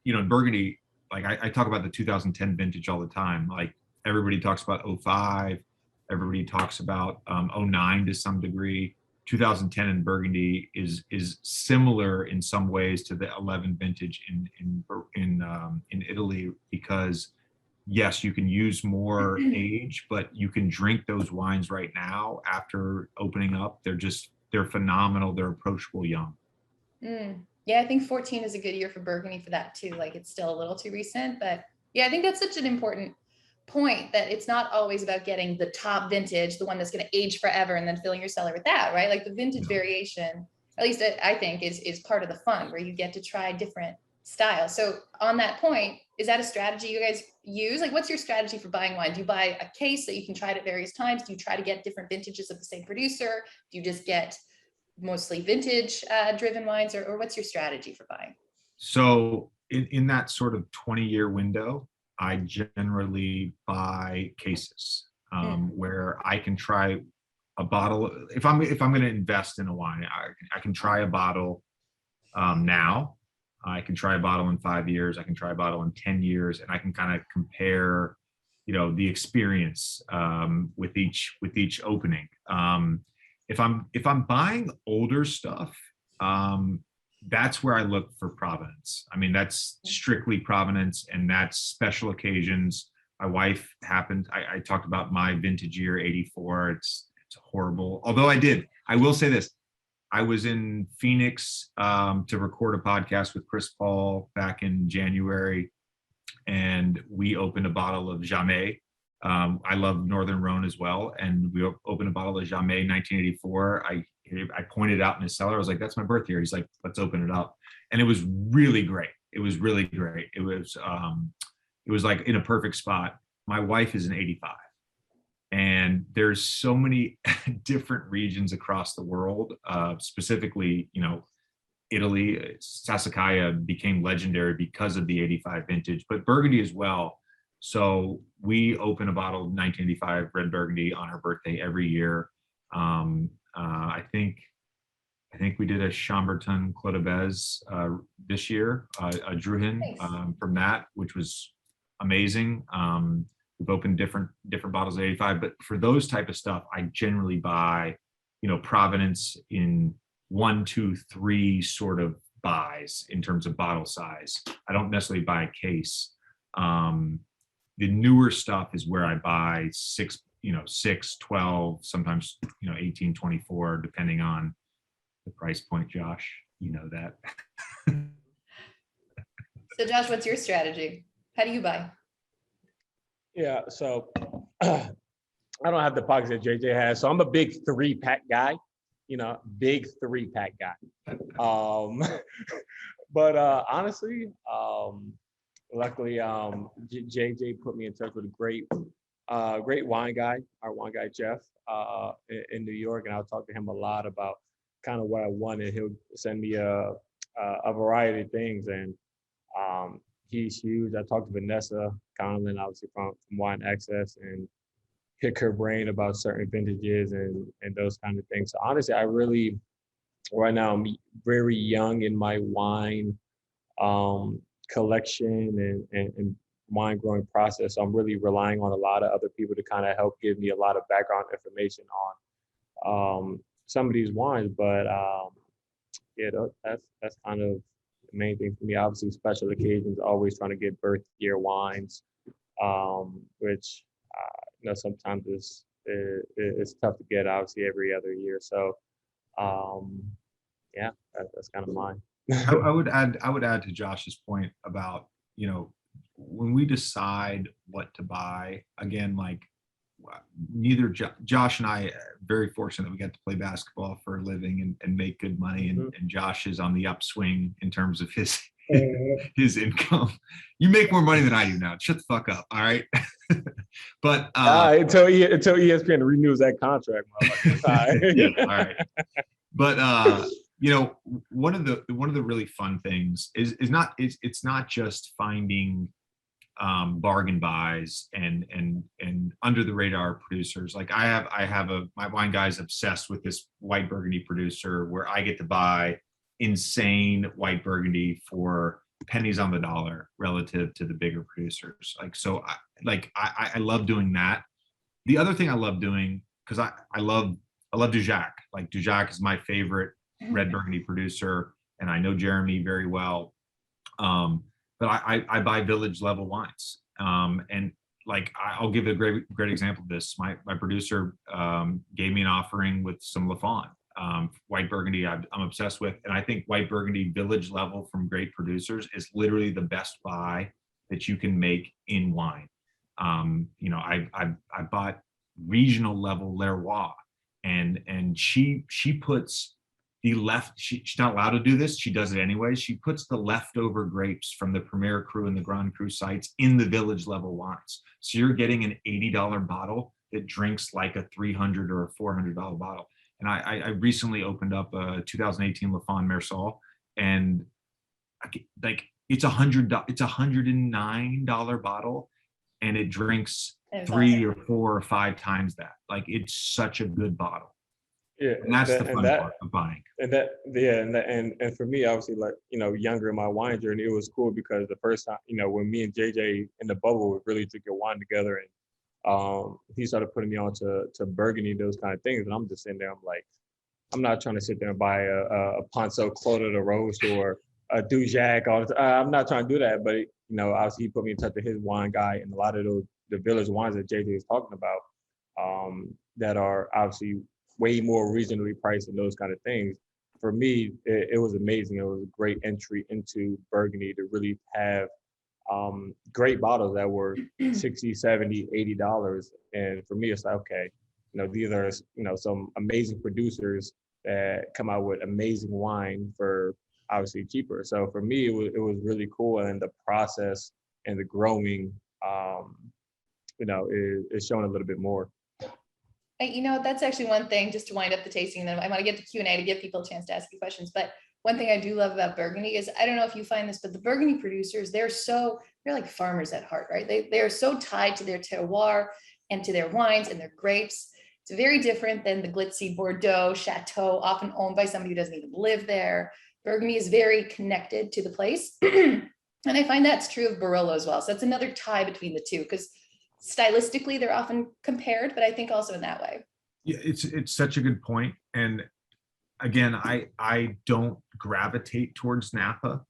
in Burgundy, like I talk about the 2010 vintage all the time. Like everybody talks about 05, everybody talks about 09 to some degree. 2010 in Burgundy is similar in some ways to the 11 vintage in Italy, because yes, you can use more age, but you can drink those wines right now after opening up. They're phenomenal. They're approachable young. Yeah, I think 14 is a good year for Burgundy for that too. Like it's still a little too recent, but yeah, I think that's such an important point, that it's not always about getting the top vintage, the one that's going to age forever, and then filling your cellar with that, right? Like the vintage variation, at least I think is part of the fun, where you get to try different styles. So on that point, is that a strategy you guys use? Like what's your strategy for buying wine? Do you buy a case that you can try it at various times? Do you try to get different vintages of the same producer? Do you just get mostly vintage driven wines, or what's your strategy for buying? So in that sort of 20-year window, I generally buy cases where I can try a bottle. If I'm going to invest in a wine, I can try a bottle now. I can try a bottle in 5 years. I can try a bottle in 10 years, and I can kind of compare, the experience with each opening. If I'm buying older stuff, that's where I look for provenance. I mean, that's strictly provenance, and that's special occasions. My wife happened, I talked about my vintage year, 84. It's horrible. Although I will say this, I was in Phoenix to record a podcast with Chris Paul back in January, and we opened a bottle of Jamais. I love Northern Rhone as well, and we opened a bottle of Jamais 1984. I pointed out in his cellar. I was like, "That's my birth year." He's like, "Let's open it up," and it was really great. It was really great. It was like in a perfect spot. My wife is an 85. And there's so many different regions across the world, specifically, Italy. Sassicaia became legendary because of the 85 vintage, but Burgundy as well. So we open a bottle of 1985 red Burgundy on her birthday every year. I think we did a Chambertin Clos de Bez this year, a Druhin from that, which was amazing. We've opened different bottles of 85, but for those type of stuff, I generally buy, Provenance in 1, 2, 3 sort of buys in terms of bottle size. I don't necessarily buy a case. The newer stuff is where I buy 6, 12, sometimes, 18, 24, depending on the price point, Josh, that. So Josh, what's your strategy? How do you buy? Yeah, so I don't have the pockets that JJ has, so I'm a big 3-pack guy, big 3-pack guy. But honestly, luckily, JJ put me in touch with a great wine guy, our wine guy Jeff, in New York, and I'll talk to him a lot about kind of what I want, and he'll send me a variety of things, and he's huge. I talked to Vanessa Conlon, obviously from Wine Access, and pick her brain about certain vintages and those kind of things. So honestly, I really, right now, I'm very young in my wine collection and wine growing process. So I'm really relying on a lot of other people to kind of help give me a lot of background information on some of these wines. But that's kind of the main thing for me. Obviously, special occasions, always trying to get birth year wines, which sometimes it's tough to get, obviously, every other year. So that's kind of mine. I would add to Josh's point about, when we decide what to buy, again, like neither Josh and I are very fortunate that we get to play basketball for a living and make good money, and Josh is on the upswing in terms of his income. You make more money than I do now. Shut the fuck up. All right. But until ESPN renews that contract. All right. But one of the really fun things is it's not just finding bargain buys and under the radar producers. Like my wine guy's obsessed with this white Burgundy producer where I get to buy insane white Burgundy for pennies on the dollar relative to the bigger producers. I love doing that. The other thing I love doing, because I love Dujac. Like Dujac is my favorite red Burgundy producer, and I know Jeremy very well. But I buy village level wines. And like, I'll give a great example of this. My producer gave me an offering with some Lafon, white Burgundy I'm obsessed with. And I think white Burgundy village level from great producers is literally the best buy that you can make in wine. I bought regional level Leroy, and she puts she's not allowed to do this. She does it anyway. She puts the leftover grapes from the Premier Cru and the Grand Cru sites in the village level wines. So you're getting an $80 bottle that drinks like a $300 or a $400 bottle. And I recently opened up a 2018 Lafon Mersal, and it's $109 bottle, and it drinks 3 or 4 or 5 times that. Like, it's such a good bottle. Yeah, and that's the fun part of buying. And for me, obviously, like, younger in my wine journey, it was cool because the first time, when me and JJ in the bubble, we really took a wine together, and he started putting me on to Burgundy, those kind of things, and I'm just sitting there, I'm like, I'm not trying to sit there and buy a Ponceau Clos de Roche or a Dujac. I'm not trying to do that, but obviously he put me in touch with his wine guy, and a lot of the village wines that JJ is talking about, that are obviously way more reasonably priced and those kind of things. for me, it was amazing. It was a great entry into Burgundy to really have great bottles that were $60, $70, $80. And for me, it's like, okay, these are, some amazing producers that come out with amazing wine for obviously cheaper. So for me, it was really cool. And the process and the growing, is showing a little bit more. Hey, that's actually one thing, just to wind up the tasting, and then I want to get to Q&A to give people a chance to ask you questions. But one thing I do love about Burgundy is, I don't know if you find this, but the Burgundy producers, they're like farmers at heart, right? They're so tied to their terroir and to their wines and their grapes. It's very different than the glitzy Bordeaux chateau, often owned by somebody who doesn't even live there. Burgundy is very connected to the place. And I find that's true of Barolo as well. So that's another tie between the two, because stylistically they're often compared, but I think also in that way. Yeah, it's such a good point. And again, I don't gravitate towards Napa,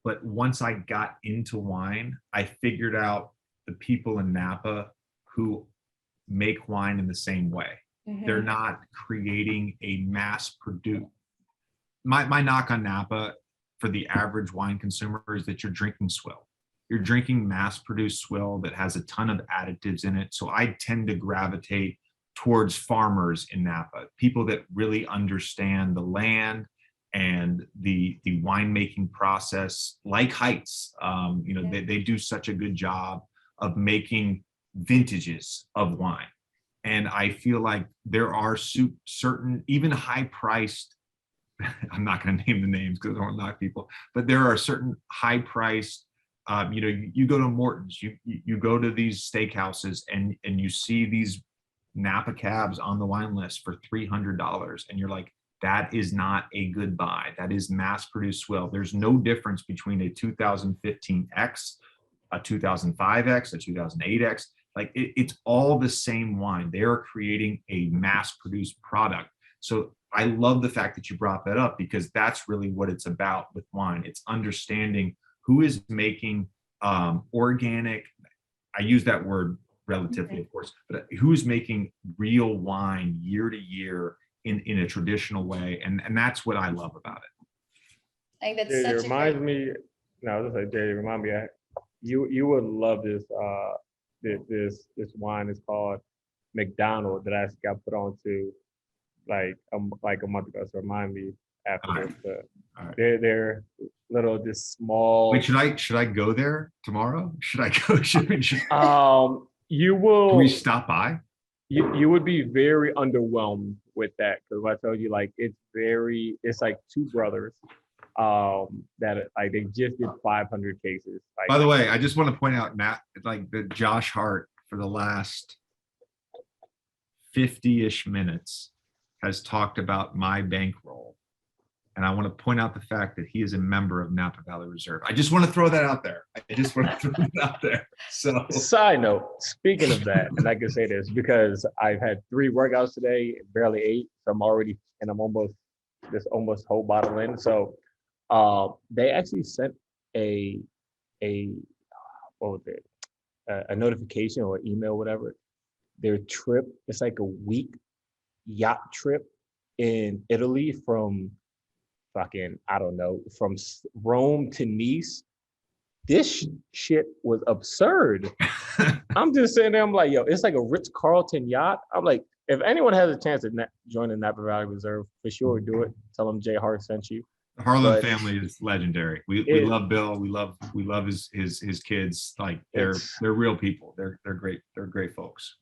but once I got into wine, I figured out the people in Napa who make wine in the same way. Mm-hmm. They're not creating a mass produced. My knock on Napa for the average wine consumer is that you're drinking swill. You're drinking mass-produced swill that has a ton of additives in it. So I tend to gravitate towards farmers in Napa, people that really understand the land and the winemaking process, like Heights. They do such a good job of making vintages of wine. And I feel like there are certain, even high-priced, I'm not going to name the names because I don't want to knock people, but there are certain high-priced, you go to Morton's, you go to these steakhouses and you see these Napa cabs on the wine list for $300, and you're like, that is not a good buy. That is mass-produced swill. There's no difference between a 2015X, a 2005X, a 2008X. Like it's all the same wine. They are creating a mass-produced product. So I love the fact that you brought that up, because that's really what it's about with wine. It's understanding who is making organic, I use that word relatively, of course, but who's making real wine year to year in a traditional way. And that's what I love about it. I think that's It such reminds me, Jay, remind me, you would love this, this wine is called McDonald that I got put on to like a month ago. So remind me after this. All right. They're little, just small. Wait, should I go there tomorrow? Should I go? You will. Can we stop by? You would be very underwhelmed with that, because I told you, like, it's like two brothers that like they just did 500 cases. Like, by the way, I just want to point out, Matt, like that Josh Hart for the last 50-ish minutes has talked about my bankroll. And I want to point out the fact that he is a member of Napa Valley Reserve. I just want to throw that out there. So, side note, speaking of that, and I can say this because I've had 3 workouts today, barely 8. So I'm almost whole bottle in. So they actually sent a what was it? A notification or email, whatever. Their trip, it's like a week yacht trip in Italy from fucking, I don't know, from Rome to Nice. This shit was absurd. I'm just sitting there, I'm like, yo, it's like a Ritz-Carlton yacht. I'm like, if anyone has a chance to join the Napa Valley Reserve, for sure do it. Tell them Jay Hart sent you. The Harlan family is legendary. We love Bill. We love his kids. Like they're real people. They're great. They're great folks.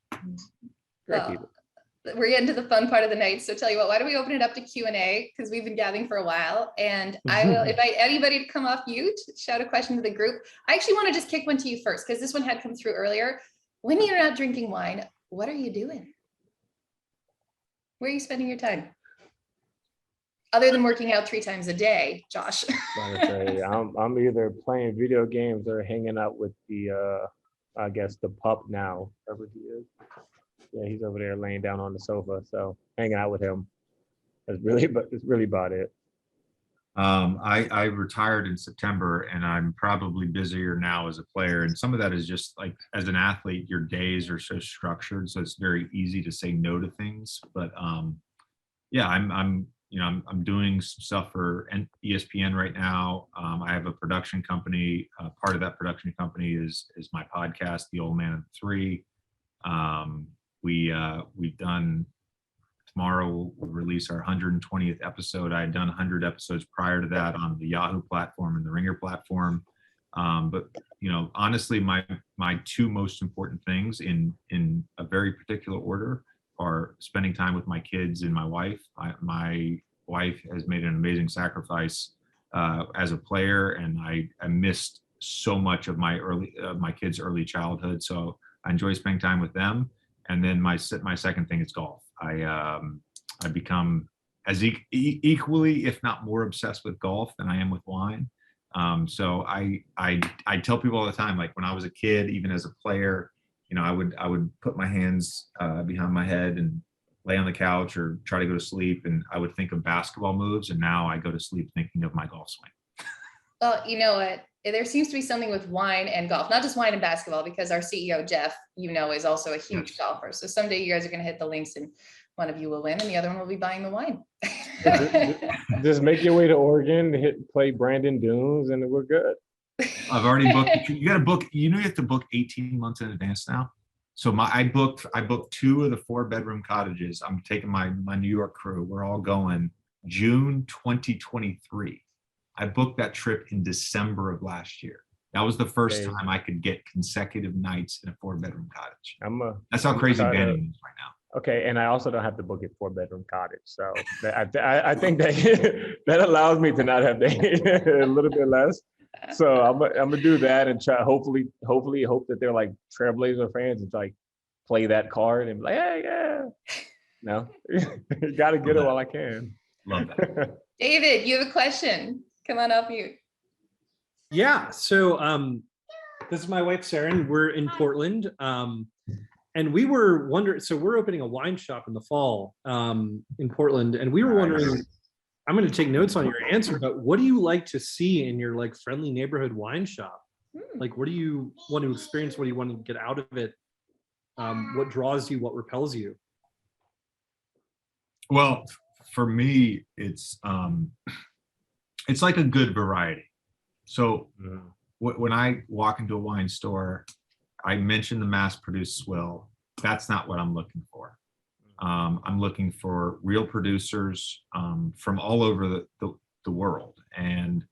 Great people. We're getting to the fun part of the night. So tell you what, why don't we open it up to Q&A, because we've been gathering for a while, and I will invite anybody to come off mute, shout a question to the group. I actually want to just kick one to you first, because this one had come through earlier. When you're not drinking wine, what are you doing? Where are you spending your time? Other than working out 3 times a day, Josh. I'm either playing video games or hanging out with the, I guess the pup now, whoever he is. Yeah, he's over there laying down on the sofa, so hanging out with him. It's really about it. I retired in September, and I'm probably busier now as a player. And some of that is just like, as an athlete, your days are so structured, so it's very easy to say no to things. But yeah, I'm I'm doing some stuff for ESPN right now. I have a production company. Part of that production company is my podcast, The Old Man and the Three. We've done, tomorrow we'll release our 120th episode. I had done 100 episodes prior to that on the Yahoo platform and the Ringer platform. But honestly, my two most important things in a very particular order are spending time with my kids and my wife. My wife has made an amazing sacrifice as a player, and I missed so much of my kids' early childhood. So I enjoy spending time with them. And then my second thing is golf. I become as equally, if not more, obsessed with golf than I am with wine. So I tell people all the time, like when I was a kid, even as a player, I would put my hands behind my head and lay on the couch or try to go to sleep, and I would think of basketball moves, and now I go to sleep thinking of my golf swing. Well, you know what? There seems to be something with wine and golf, not just wine and basketball, because our CEO, Jeff, is also a huge golfer. So someday you guys are going to hit the links and one of you will win and the other one will be buying the wine. Just make your way to Oregon, play Brandon Dunes, and we're good. I've already booked. You got to book. You have to book 18 months in advance now. So I booked 2 of the 4-bedroom cottages. I'm taking my New York crew. We're all going June 2023. I booked that trip in December of last year. That was the first time I could get consecutive nights in a 4-bedroom cottage. That's how crazy Banning is right now. Okay, and I also don't have to book a 4-bedroom cottage, so I think that that allows me to not have a little bit less. So I'm gonna do that and try. Hopefully hope that they're like Trailblazer fans and like play that card and be like, hey, yeah. No, got to get it while I can. Love that. David, you have a question. Come on up here. Yeah. So this is my wife, Sarah, and we're in Portland. And we were wondering, so we're opening a wine shop in the fall in Portland. And we were wondering, I'm going to take notes on your answer, but what do you like to see in your like friendly neighborhood wine shop? Like, what do you want to experience? What do you want to get out of it? What draws you? What repels you? Well, for me, it's like a good variety. So when I walk into a wine store, I mentioned the mass-produced swill. That's not what I'm looking for. I'm looking for real producers from all over the world. And,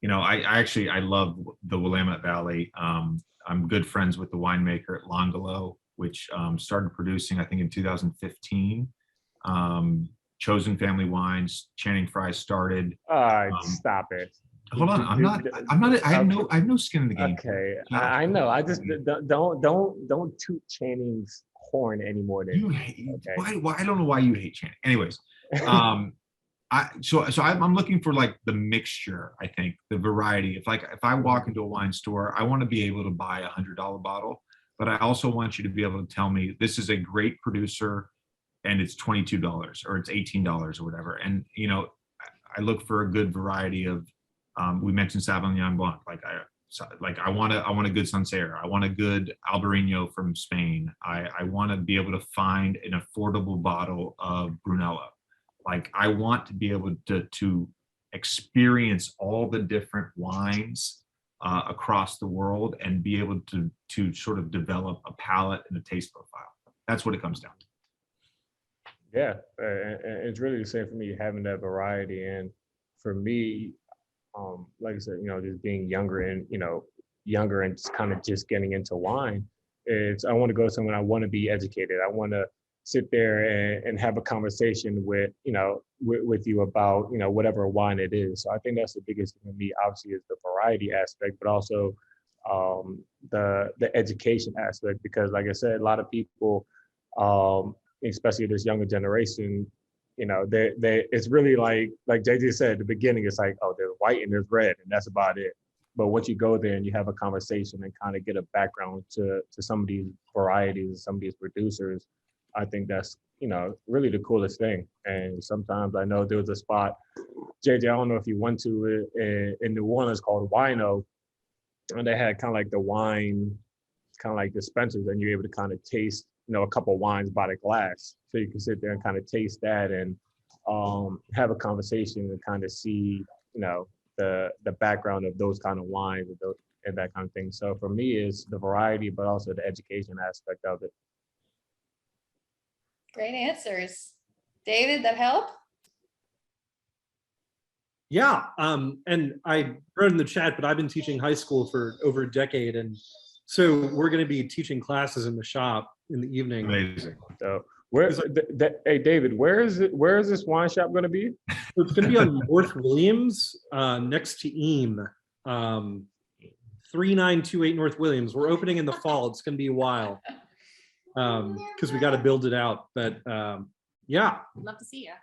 I love the Willamette Valley. I'm good friends with the winemaker at Longolo, which started producing, I think, in 2015. Chosen Family Wines, Channing Frye started. Stop it. Hold on, I have no skin in the game. Okay, I know. I just don't toot Channing's horn anymore. You hate, okay? Why? I don't know why you hate Channing. Anyways, I'm looking for like the mixture. I think the variety. If I walk into a wine store, I want to be able to buy a $100 bottle, but I also want you to be able to tell me this is a great producer, and it's $22 or it's $18 or whatever. And I look for a good variety of. We mentioned Sauvignon Blanc. I want a good Sancerre. I want a good Albarino from Spain. I want to be able to find an affordable bottle of Brunello. Like I want to be able to experience all the different wines across the world and be able to sort of develop a palate and a taste profile. That's what it comes down to. Yeah, it's really the same for me, having that variety. And for me, like I said, just being younger and just kind of just getting into wine, I want to go somewhere. I want to be educated. I want to sit there and have a conversation with you about whatever wine it is. So I think that's the biggest thing for me. Obviously, is the variety aspect, but also the education aspect. Because, like I said, a lot of people, especially this younger generation, it's really like JJ said at the beginning, it's like, oh, there's white and there's red, and that's about it. But once you go there and you have a conversation and kind of get a background to some of these varieties, some of these producers, I think that's, really the coolest thing. And sometimes I know there was a spot, JJ, I don't know if you went to it in New Orleans called Wino, and they had kind of like the wine, kind of like dispensers, and you're able to kind of taste, a couple of wines by the glass. So you can sit there and kind of taste that. And have a conversation and kind of see, the background of those kind of wines and that kind of thing. So for me, it's the variety, but also the education aspect of it. Great answers. David, that help? Yeah, and I wrote in the chat, but I've been teaching high school for over a decade, and so we're going to be teaching classes in the shop in the evening. Amazing. So hey David, where is this wine shop going to be? So it's going to be on North Williams, next to Eam, 3928 North Williams. We're opening in the fall. It's going to be a while because we got to build it out. But yeah, Love to see you.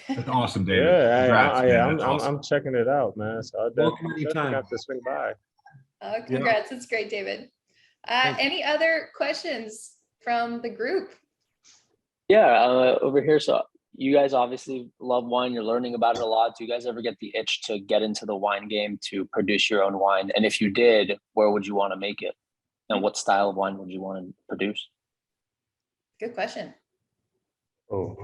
That's awesome, David. Yeah, Congrats, man. That's I'm awesome. checking it out, man. So I welcome definitely anytime. have to swing by. Congrats. That's great, David. Any other questions from the group? Yeah, over here. So you guys obviously love wine. You're learning about it a lot. Do you guys ever get the itch to get into the wine game to produce your own wine? And if you did, where would you want to make it? And what style of wine would you want to produce? Good question. Oh,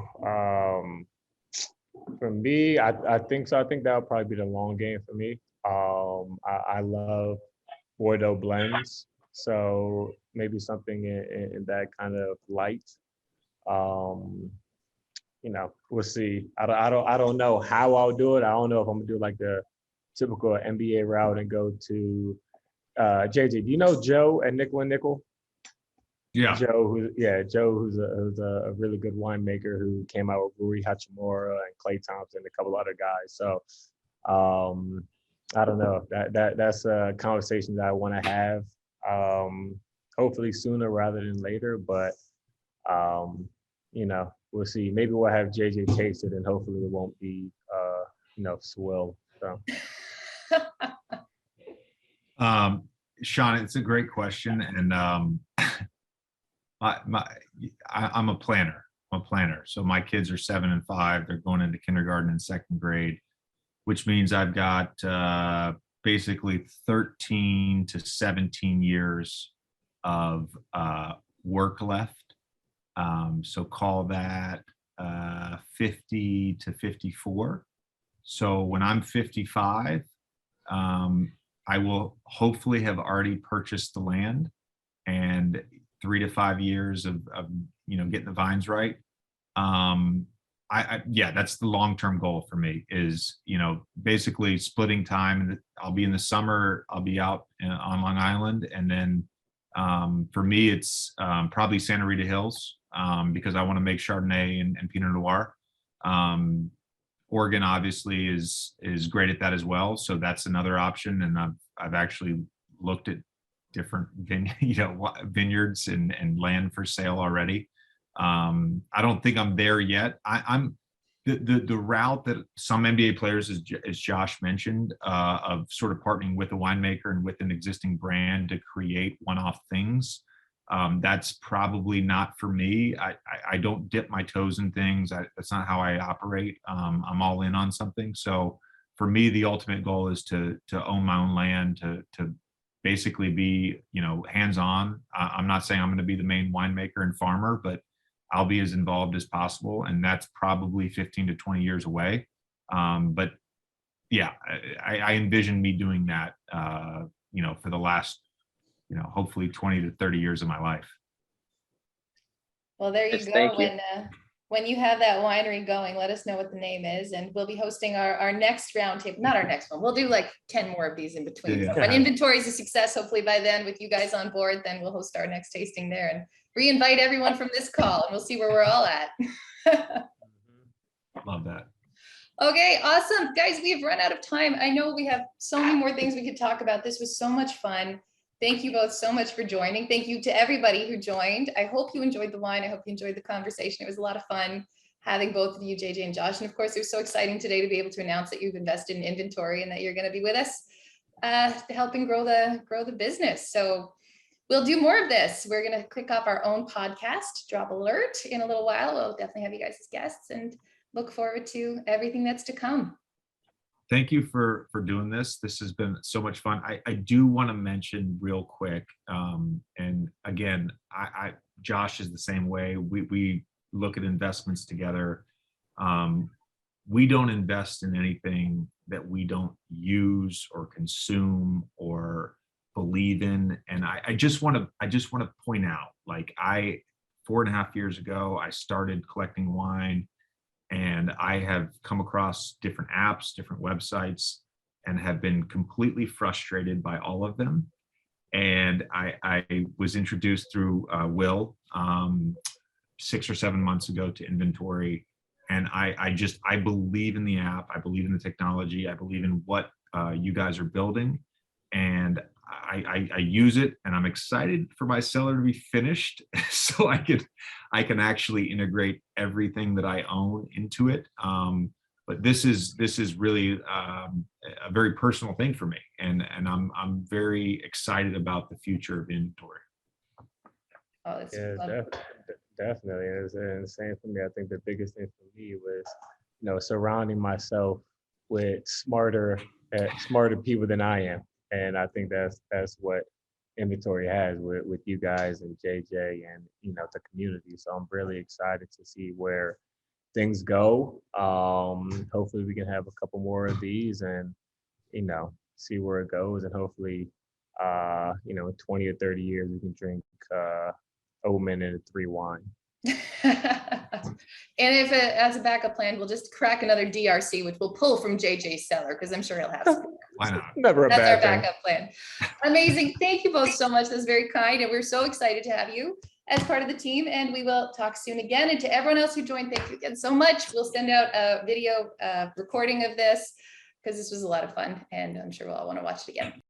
for me, I think so. I think that would probably be the long game for me. I love Bordeaux blends, so maybe something in that kind of light. We'll see. I don't know how I'll do it. I don't know if I'm gonna do like the typical MBA route and go to JJ. Do you know Joe at Nickel and Nickel? Yeah. Joe, who's a really good winemaker who came out with Rui Hachimura and Clay Thompson and a couple other guys. So I don't know. That's a conversation that I want to have. Hopefully sooner rather than later, but we'll see. Maybe we'll have JJ taste it and hopefully it won't be swill. So Sean, it's a great question. And I'm a planner. So my kids are 7 and 5. They're going into kindergarten and second grade, which means I've got basically 13 to 17 years of work left. So call that 50 to 54. So when I'm 55, I will hopefully have already purchased the land, and 3 to 5 years of getting the vines right. That's the long-term goal for me is, basically splitting time. I'll be in the summer, I'll be out on Long Island. And then for me, it's probably Santa Rita Hills because I want to make Chardonnay and Pinot Noir. Oregon obviously is great at that as well. So that's another option. And I've actually looked at different vineyards and land for sale already. I don't think I'm there yet. I'm the route that some NBA players, as Josh mentioned, of sort of partnering with a winemaker and with an existing brand to create one-off things. That's probably not for me. I don't dip my toes in things. That's not how I operate. I'm all in on something. So for me, the ultimate goal is to own my own land, to basically be, hands-on. I'm not saying I'm going to be the main winemaker and farmer, but I'll be as involved as possible. And that's probably 15 to 20 years away. But yeah, I envision me doing that, for the last, hopefully 20 to 30 years of my life. Well, there you Yes, go. thank you. When you have that winery going, let us know what the name is, and we'll be hosting our next roundtable. Not our next one. We'll do like 10 more of these in between. Yeah. So when inventory is a success, hopefully by then with you guys on board, then we'll host our next tasting there and re-invite everyone from this call, and we'll see where we're all at. Love that. Okay, awesome. Guys, we have run out of time. I know we have so many more things we could talk about. This was so much fun. Thank you both so much for joining. Thank you to everybody who joined. I hope you enjoyed the wine. I hope you enjoyed the conversation. It was a lot of fun having both of you, JJ and Josh. And of course, it was so exciting today to be able to announce that you've invested in inventory and that you're going to be with us helping grow the business. So we'll do more of this. We're going to kick off our own podcast, Drop Alert, in a little while. We'll definitely have you guys as guests and look forward to everything that's to come. Thank you for doing this. This has been so much fun. I do want to mention real quick, and again, Josh is the same way. We look at investments together. we don't invest in anything that we don't use or consume or believe in. And I just want to point out, like 4.5 years ago, I started collecting wine, and I have come across different apps, different websites, and have been completely frustrated by all of them. And I was introduced through Will 6 or 7 months ago to InVintory. And I believe in the app. I believe in the technology. I believe in what you guys are building. And I use it, and I'm excited for my cellar to be finished so I can actually integrate everything that I own into it. But this is really a very personal thing for me, and I'm very excited about the future of inventory. Oh, that's Yeah, fun. definitely. And the same for me. I think the biggest thing for me was, surrounding myself with smarter people than I am. And I think that's what inventory has with you guys and JJ and, the community. So I'm really excited to see where things go. Hopefully we can have a couple more of these and, see where it goes. And hopefully, in 20 or 30 years, we can drink Omen and 3 wine. And if as a backup plan, we'll just crack another DRC, which we'll pull from JJ's cellar, because I'm sure he'll have some. Why not? Never a That's our bad thing. backup plan. Amazing. Thank you both so much. That's very kind. And we're so excited to have you as part of the team. And we will talk soon again. And to everyone else who joined, thank you again so much. We'll send out a video recording of this, because this was a lot of fun. And I'm sure we'll all want to watch it again.